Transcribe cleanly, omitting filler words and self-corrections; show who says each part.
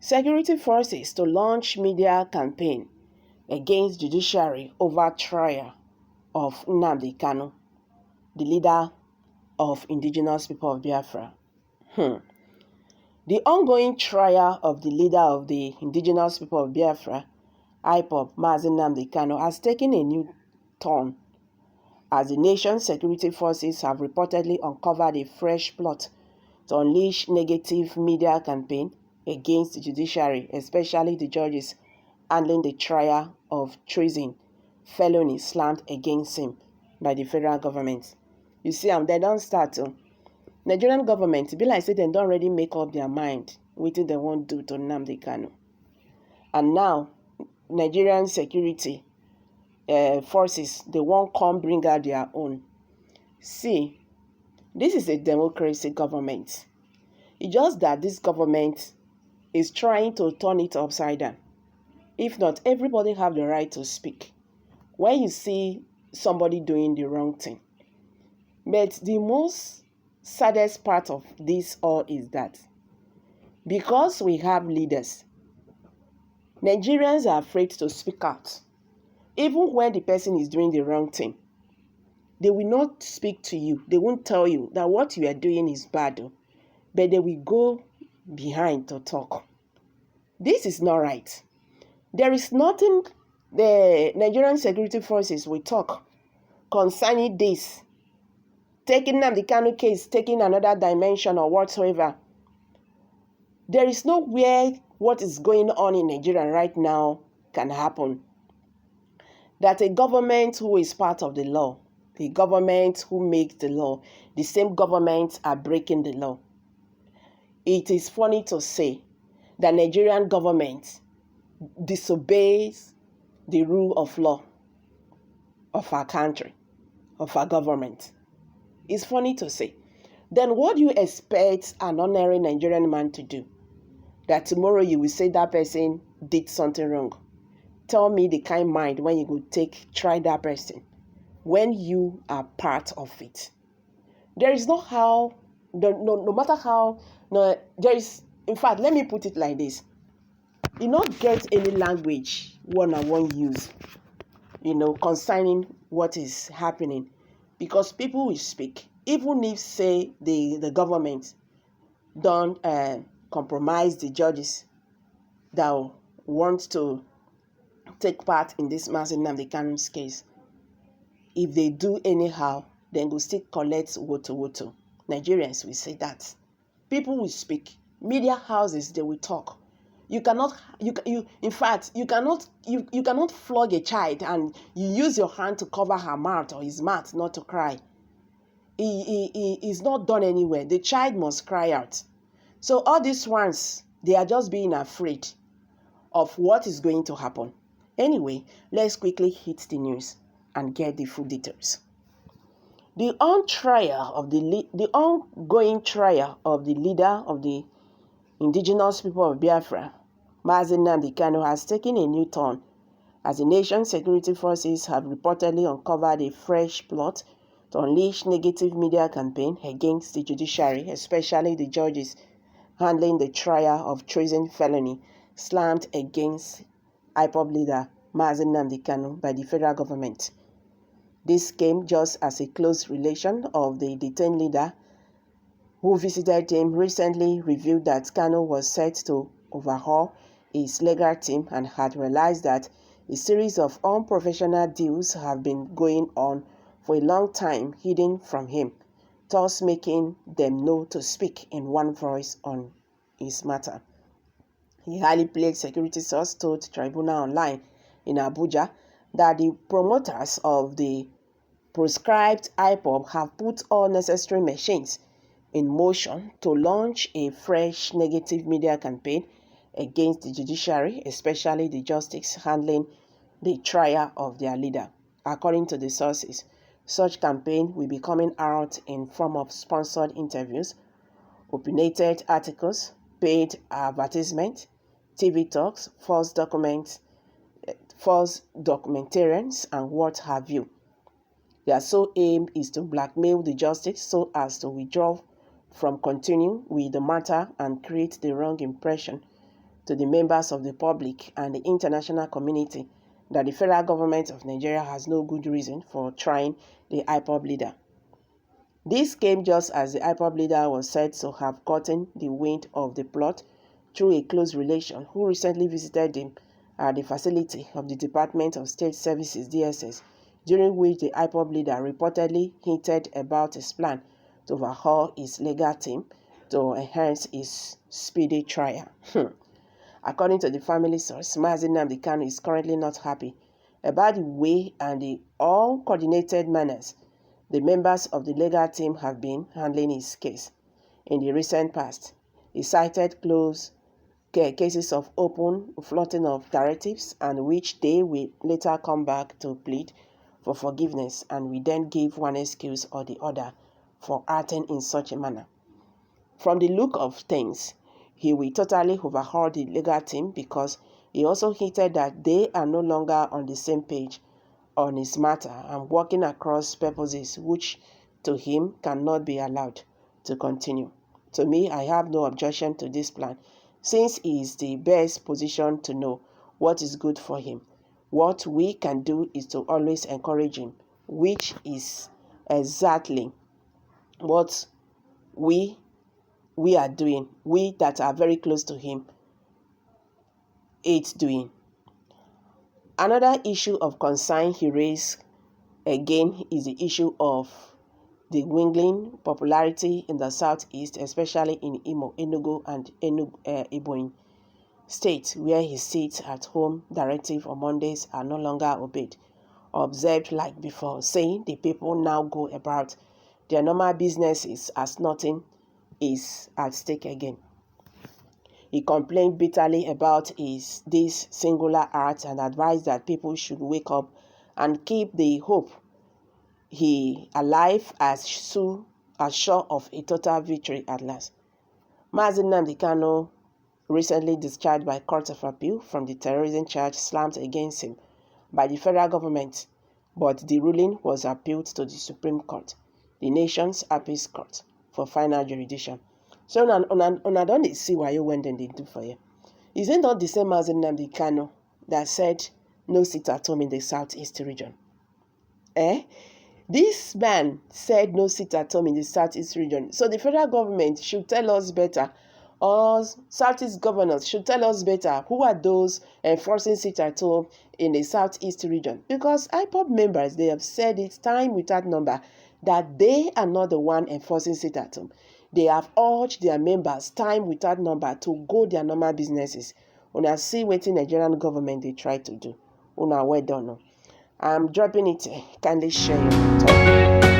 Speaker 1: Security forces to launch media campaign against judiciary over trial of Nnamdi Kanu, the leader of indigenous people of Biafra. The ongoing trial of the leader of the indigenous people of Biafra, IPOB, Nnamdi Kanu, has taken a new turn as the nation's security forces have reportedly uncovered a fresh plot to unleash negative media campaign against the judiciary, especially the judges handling the trial of treason felony slammed against him by the federal government. You see, they don't start to. Nigerian government, be like say they don't already make up their mind wetin they won't do to Nnamdi Kanu. And now, Nigerian security forces, they won't come bring out their own. See, this is a democracy government. It's just that this government is trying to turn it upside down. If not, everybody have the right to speak when you see somebody doing the wrong thing. But the most saddest part of this all is that because we have leaders, Nigerians are afraid to speak out. Even when the person is doing the wrong thing, they will not speak to you. They won't tell you that what you are doing is bad, but they will go behind to talk. This is not right. There is nothing the Nigerian security forces will talk concerning this. Taking Nnamdi Kanu case, taking another dimension or whatsoever. There is nowhere what is going on in Nigeria right now can happen. That a government who is part of the law, the government who makes the law, the same government are breaking the law. It is funny to say that Nigerian government disobeys the rule of law of our country, of our government. It's funny to say. Then what do you expect an ordinary Nigerian man to do? That tomorrow you will say that person did something wrong. Tell me the kind of mind when you go try that person, when you are part of it. There is no how, no matter how, there is, in fact, let me put it like this. You not get any language one-on-one use, concerning what is happening. Because people will speak, even if, say, the government don't compromise the judges that want to take part in this massive Nnamdi Kanu's case. If they do anyhow, then go still collect woto. Nigerians will say that. People will speak. Media houses, they will talk. You cannot flog a child and you use your hand to cover her mouth or his mouth not to cry. It is not done anywhere. The child must cry out. So all these ones, they are just being afraid of what is going to happen. Anyway, let's quickly hit the news and get the full details. The ongoing trial of the leader of the indigenous people of Biafra, Nnamdi Kanu, has taken a new turn as the nation's security forces have reportedly uncovered a fresh plot to unleash negative media campaign against the judiciary, especially the judges handling the trial of treason felony slammed against IPOB leader Nnamdi Kanu by the federal government. This came just as a close relation of the detained leader who visited him recently revealed that Kanu was set to overhaul his legal team and had realized that a series of unprofessional deals have been going on for a long time hidden from him, thus making them know to speak in one voice on his matter. A highly paid security source told Tribunal Online in Abuja that the promoters of the proscribed IPOB have put all necessary machines in motion to launch a fresh negative media campaign against the judiciary, especially the justice handling the trial of their leader. According to the sources, such campaign will be coming out in form of sponsored interviews, opinionated articles, paid advertisement, TV talks, false documentarians, and what have you. Their sole aim is to blackmail the justice so as to withdraw from continuing with the matter and create the wrong impression to the members of the public and the international community that the federal government of Nigeria has no good reason for trying the IPOB leader. This came just as the IPOB leader was said to have gotten the wind of the plot through a close relation who recently visited him at the facility of the Department of State Services (DSS), during which the IPOB leader reportedly hinted about his plan to overhaul his legal team to enhance his speedy trial. According to the family source, Nnamdi Kanu is currently not happy about the way and the uncoordinated manners the members of the legal team have been handling his case. In the recent past, he cited close cases of open flouting of directives, and which they will later come back to plead for forgiveness, and we then give one excuse or the other for acting in such a manner. From the look of things, he will totally overhaul the legal team, because he also hinted that they are no longer on the same page on his matter and working across purposes which to him cannot be allowed to continue. To me, I have no objection to this plan, since he is the best positioned to know what is good for him. What we can do is to always encourage him, which is exactly what we are doing. We that are very close to him, it's doing. Another issue of concern he raised again is the issue of the dwindling popularity in the southeast, especially in Imo, Enugu, and Ebonyi State, where he sits at home directive on Mondays are no longer obeyed or observed like before, saying the people now go about their normal businesses as nothing is at stake again. He complained bitterly about this singular act and advised that people should wake up and keep the hope he alive as sure of a total victory at last. Nnamdi Kanu, recently discharged by Court of Appeal from the terrorism charge slammed against him by the federal government, but the ruling was appealed to the Supreme Court, the nation's appeals court, for final jurisdiction. So una don't see why you went and they do for you. Is it not the same as Nnamdi Kanu that said no sit at home in the southeast region? This man said no sit at home in the southeast region. So the federal government should tell us better, or southeast governors should tell us better, who are those enforcing sit at home in the southeast region. Because IPOB members, they have said it time without number that they are not the one enforcing sit at home. They have urged their members time without number to go their normal businesses. Una see wetin Nigerian government they try to do. Una well done. I'm dropping it. Kindly share your thoughts.